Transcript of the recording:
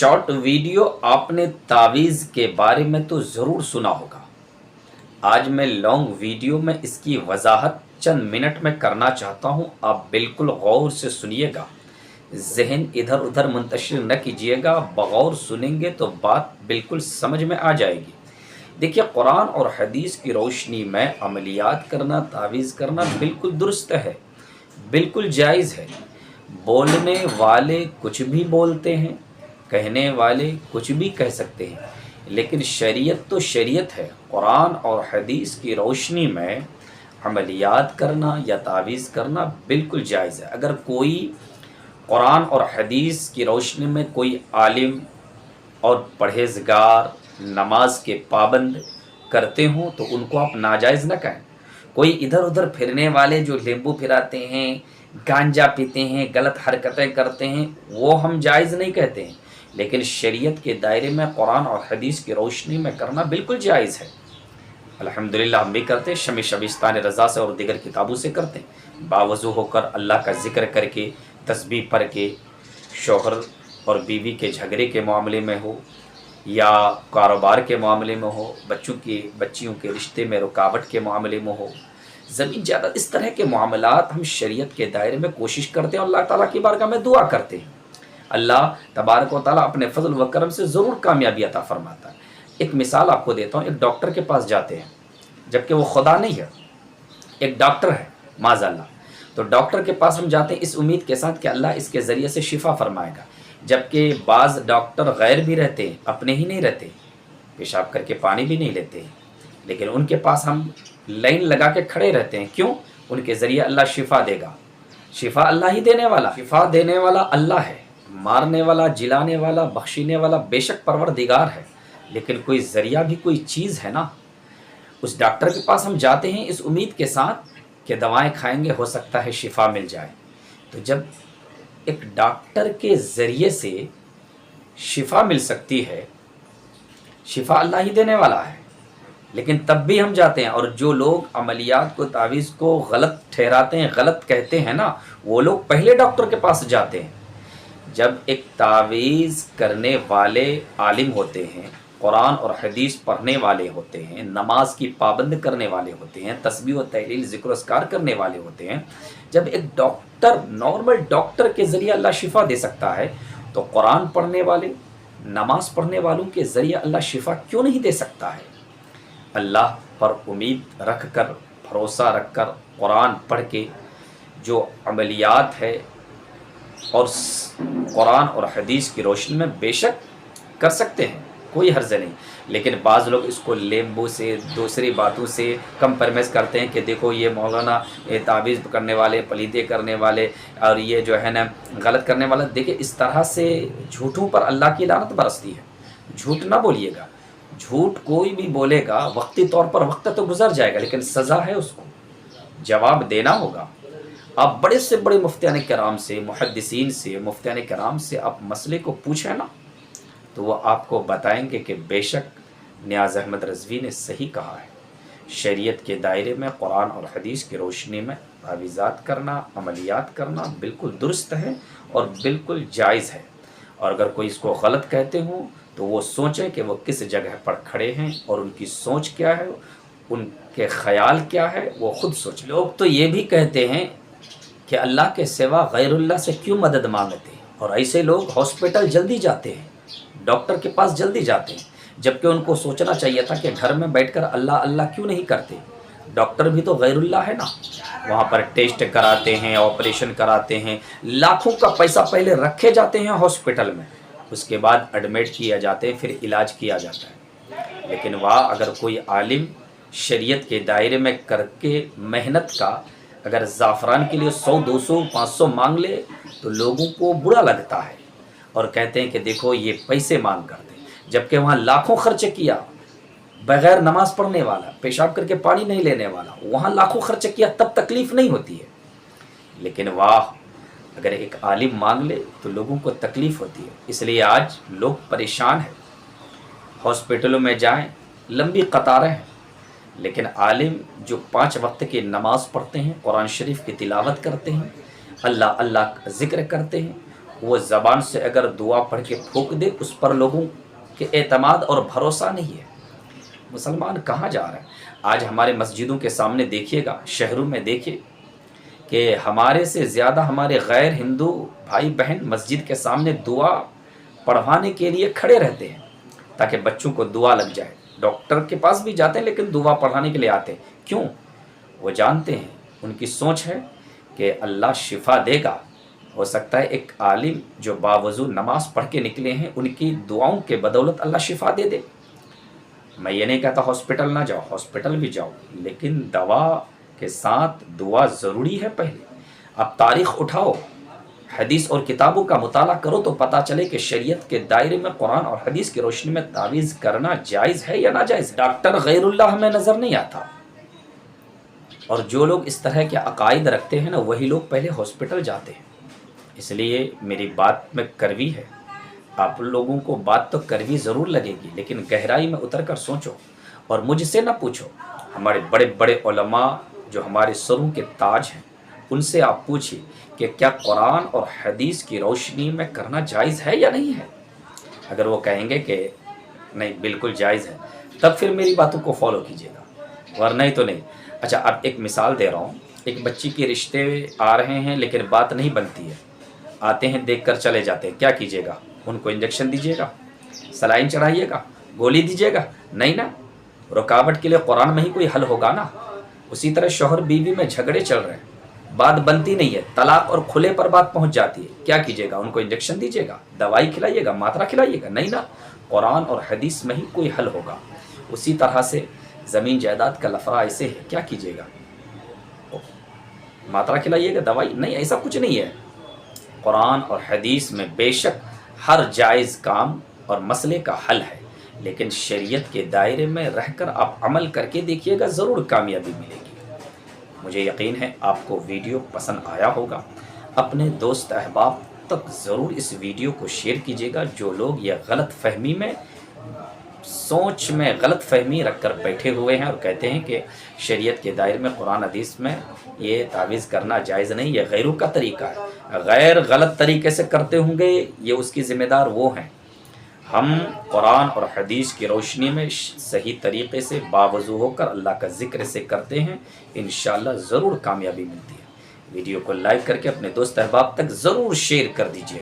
Short video आपने तावीज़ के बारे में तो ज़रूर सुना होगा। आज मैं लॉन्ग वीडियो में इसकी वजाहत चंद मिनट में करना चाहता हूँ। आप बिल्कुल गौर से सुनिएगा, जहन इधर उधर मुंतशिर न कीजिएगा। बगौर सुनेंगे तो बात बिल्कुल समझ में आ जाएगी। देखिए, कुरान और हदीस की रोशनी में अमलियात करना, तावीज़ करना बिल्कुल दुरुस्त है, बिल्कुल जायज़ है। बोलने वाले कुछ भी बोलते हैं, कहने वाले कुछ भी कह सकते हैं, लेकिन शरीयत तो शरीयत है। कुरान और हदीस की रोशनी में अमलियात करना या तावीज़ करना बिल्कुल जायज़ है। अगर कोई कुरान और हदीस की रोशनी में कोई आलिम और परहेज़गार नमाज के पाबंद करते हों तो उनको आप नाजायज़ न कहें। कोई इधर उधर फिरने वाले जो नींबू फिराते हैं, गांजा पीते हैं, गलत हरकतें करते हैं, वो हम जायज़ नहीं कहते हैं, लेकिन शरीयत के दायरे में कुरान और हदीस की रोशनी में करना बिल्कुल जायज़ है। अल्हम्दुलिल्लाह हम भी करते हैं, शमी शबिस्तान रज़ा से और दीगर किताबों से करते हैं। बावज़ू होकर अल्लाह का ज़िक्र करके, तस्बीह पढ़ के, शौहर और बीवी के झगड़े के मामले में हो या कारोबार के मामले में हो, बच्चियों के रिश्ते में रुकावट के मामले में हो, ज़मीन ज़्यादा, इस तरह के मामलात हम शरीयत के दायरे में कोशिश करते हैं और अल्लाह ताला की बारगाह में दुआ करते हैं। अल्लाह तबारक व तआला अपने फजल व करम से ज़रूर कामयाबी अता फरमाता है। एक मिसाल आपको देता हूँ। एक डॉक्टर के पास जाते हैं, जबकि वो खुदा नहीं है, एक डॉक्टर है माज़अल्लाह। तो डॉक्टर के पास हम जाते हैं इस उम्मीद के साथ कि अल्लाह इसके ज़रिए से शिफा फरमाएगा, जबकि बाज़ डॉक्टर गैर भी रहते हैं, अपने ही नहीं रहते, पेशाब करके पानी भी नहीं लेते हैं, लेकिन उनके पास हम लाइन लगा के खड़े रहते हैं। क्यों? उनके ज़रिए अल्लाह शिफा देगा। शिफा अल्लाह ही देने वाला, शिफा देने वाला अल्लाह है, मारने वाला, जिलाने वाला, बख्शीने वाला बेशक परवरदिगार है, लेकिन कोई ज़रिया भी कोई चीज़ है ना। उस डॉक्टर के पास हम जाते हैं इस उम्मीद के साथ कि दवाएं खाएंगे, हो सकता है शिफा मिल जाए। तो जब एक डॉक्टर के ज़रिए से शिफा मिल सकती है, शिफा अल्लाह ही देने वाला है, लेकिन तब भी हम जाते हैं। और जो लोग अमलियात को, तावीज़ को गलत ठहराते हैं, गलत कहते हैं ना, वो लोग पहले डॉक्टर के पास जाते हैं। जब एक तावीज़ करने वाले आलिम होते हैं, कुरान और हदीस पढ़ने वाले होते हैं, नमाज की पाबंद करने वाले होते हैं, तस्बीह व तहलील ज़िक्र अस्कार करने वाले होते हैं, जब एक डॉक्टर, नॉर्मल डॉक्टर के ज़रिए अल्लाह शिफा दे सकता है, तो कुरान पढ़ने वाले, नमाज पढ़ने वालों के ज़रिए अल्लाह शिफा क्यों नहीं दे सकता है? अल्लाह पर उम्मीद रख कर, भरोसा रख कर, कुरान पढ़ के जो अमलियात है और कुरान और हदीस की रोशनी में बेशक कर सकते हैं, कोई हर्ज नहीं। लेकिन बाज़ लोग इसको लेम्बू से, दूसरी बातों से कंप्रोमाइज़ करते हैं कि देखो ये मौलाना, ये तावीज़ करने वाले, पलीदे करने वाले और ये जो है ना गलत करने वाला। देखिए, इस तरह से झूठों पर अल्लाह की लानत बरसती है। झूठ ना बोलिएगा। झूठ कोई भी बोलेगा, वक्ती तौर पर वक्त तो गुजर जाएगा, लेकिन सज़ा है, उसको जवाब देना होगा। आप बड़े से बड़े मुफ्तियान कराम से, मुहद्दिसीन से, मुफ्तियान कराम से आप मसले को पूछें ना, तो वो आपको बताएंगे कि बेशक नियाज़ अहमद रज़वी ने सही कहा है। शरीयत के दायरे में कुरान और हदीस की रोशनी में तावीज़ात करना, अमलियात करना बिल्कुल दुरुस्त है और बिल्कुल जायज़ है। और अगर कोई इसको गलत कहते हों तो वो सोचें कि वो किस जगह पर खड़े हैं और उनकी सोच क्या है, उनके ख़याल क्या है, वो ख़ुद सोचें। लोग तो ये भी कहते हैं कि अल्लाह के सिवा गैरुल्लाह से क्यों मदद मांगते हैं, और ऐसे लोग हॉस्पिटल जल्दी जाते हैं, डॉक्टर के पास जल्दी जाते हैं, जबकि उनको सोचना चाहिए था कि घर में बैठकर अल्लाह अल्लाह क्यों नहीं करते। डॉक्टर भी तो गैरुल्लाह है ना। वहाँ पर टेस्ट कराते हैं, ऑपरेशन कराते हैं, लाखों का पैसा पहले रखे जाते हैं हॉस्पिटल में, उसके बाद एडमिट किया जाते हैं, फिर इलाज किया जाता है। लेकिन वह अगर कोई आलिम शरीयत के दायरे में करके मेहनत का अगर ज़ाफ़रान के लिए 100, 200, 500 मांग ले तो लोगों को बुरा लगता है और कहते हैं कि देखो ये पैसे मांग करते हैं, जबकि वहाँ लाखों खर्च किया, बग़ैर नमाज पढ़ने वाला, पेशाब करके पानी नहीं लेने वाला, वहाँ लाखों खर्च किया, तब तकलीफ़ नहीं होती है। लेकिन वाह, अगर एक आलिम मांग ले तो लोगों को तकलीफ़ होती है। इसलिए आज लोग परेशान हैं, हॉस्पिटलों में जाएं, लंबी कतारें हैं, लेकिन आलिम जो 5 वक्त की नमाज़ पढ़ते हैं, कुरान शरीफ की तिलावत करते हैं, अल्लाह अल्लाह का ज़िक्र करते हैं, وہ ज़बान से अगर दुआ पढ़ के फूंक दे उस पर लोगों के एतमाद और भरोसा नहीं है। मुसलमान कहाँ जा रहे हैं? आज हमारे मस्जिदों के सामने देखिएगा, शहरों में देखिए कि हमारे से ज़्यादा हमारे गैर हिंदू भाई बहन मस्जिद के सामने दुआ पढ़वाने के लिए खड़े रहते हैं ताकि बच्चों को दुआ लग जाए। डॉक्टर के पास भी जाते हैं लेकिन दुआ पढ़ाने के लिए आते हैं। क्यों? वो जानते हैं, उनकी सोच है कि अल्लाह शिफा देगा। हो सकता है एक आलिम जो बावजू नमाज पढ़ के निकले हैं उनकी दुआओं के बदौलत अल्लाह शिफा दे दे। मैं ये नहीं कहता हॉस्पिटल ना जाओ, हॉस्पिटल भी जाओ, लेकिन दवा के साथ दुआ ज़रूरी है। पहले अब तारीख़ उठाओ, हदीस और किताबों का मुताला करो तो पता चले कि शरीयत के दायरे में कुरान और हदीस की रोशनी में तावीज़ करना जायज़ है या नाजायज़। डॉक्टर गैरुल्लाह हमें नज़र नहीं आता, और जो लोग इस तरह के अकायद रखते हैं ना वही लोग पहले हॉस्पिटल जाते हैं। इसलिए मेरी बात में कड़वी है, आप लोगों को बात तो कड़वी ज़रूर लगेगी, लेकिन गहराई में उतर कर सोचो और मुझसे ना पूछो। हमारे बड़े बड़े उलमा जो हमारे सरों के ताज हैं उनसे आप पूछिए कि क्या कुरान और हदीस की रोशनी में करना जायज़ है या नहीं है। अगर वो कहेंगे कि नहीं बिल्कुल जायज़ है, तब फिर मेरी बातों को फॉलो कीजिएगा, वरना नहीं तो नहीं। अच्छा, अब एक मिसाल दे रहा हूँ। एक बच्ची के रिश्ते आ रहे हैं लेकिन बात नहीं बनती है, आते हैं देख कर चले जाते हैं, क्या कीजिएगा? उनको इंजेक्शन दीजिएगा, सलाइन चढ़ाइएगा, गोली दीजिएगा? नहीं ना, रुकावट के लिए कुरान में ही कोई हल होगा ना। उसी तरह शौहर बीवी में झगड़े चल रहे हैं, बात बनती नहीं है, तलाक और खुले पर बात पहुंच जाती है, क्या कीजिएगा? उनको इंजेक्शन दीजिएगा, दवाई खिलाइएगा, मात्रा खिलाइएगा? नहीं ना, कुरान और हदीस में ही कोई हल होगा। उसी तरह से ज़मीन जायदाद का लफड़ा ऐसे है, क्या कीजिएगा? मात्रा खिलाइएगा, दवाई? नहीं, ऐसा कुछ नहीं है। कुरान और हदीस में बेशक हर जायज़ काम और मसले का हल है, लेकिन शरीयत के दायरे में रहकर आप अमल करके देखिएगा, ज़रूर कामयाबी मिलेगी। मुझे यकीन है आपको वीडियो पसंद आया होगा। अपने दोस्त अहबाब तक ज़रूर इस वीडियो को शेयर कीजिएगा। जो लोग ये गलत फहमी में, सोच में गलत फहमी रख कर बैठे हुए हैं और कहते हैं कि शरीयत के दायरे में कुरान हदीस में ये तावीज़ करना जायज़ नहीं, ये गैरों का तरीका है, गैर गलत तरीके से करते होंगे, ये उसकी ज़िम्मेदार वो हैं। हम कुरान और हदीस की रोशनी में सही तरीक़े से बावज़ू होकर अल्लाह का ज़िक्र से करते हैं, इंशाअल्लाह ज़रूर कामयाबी मिलती है। वीडियो को लाइक करके अपने दोस्त अहबाब तक ज़रूर शेयर कर दीजिए।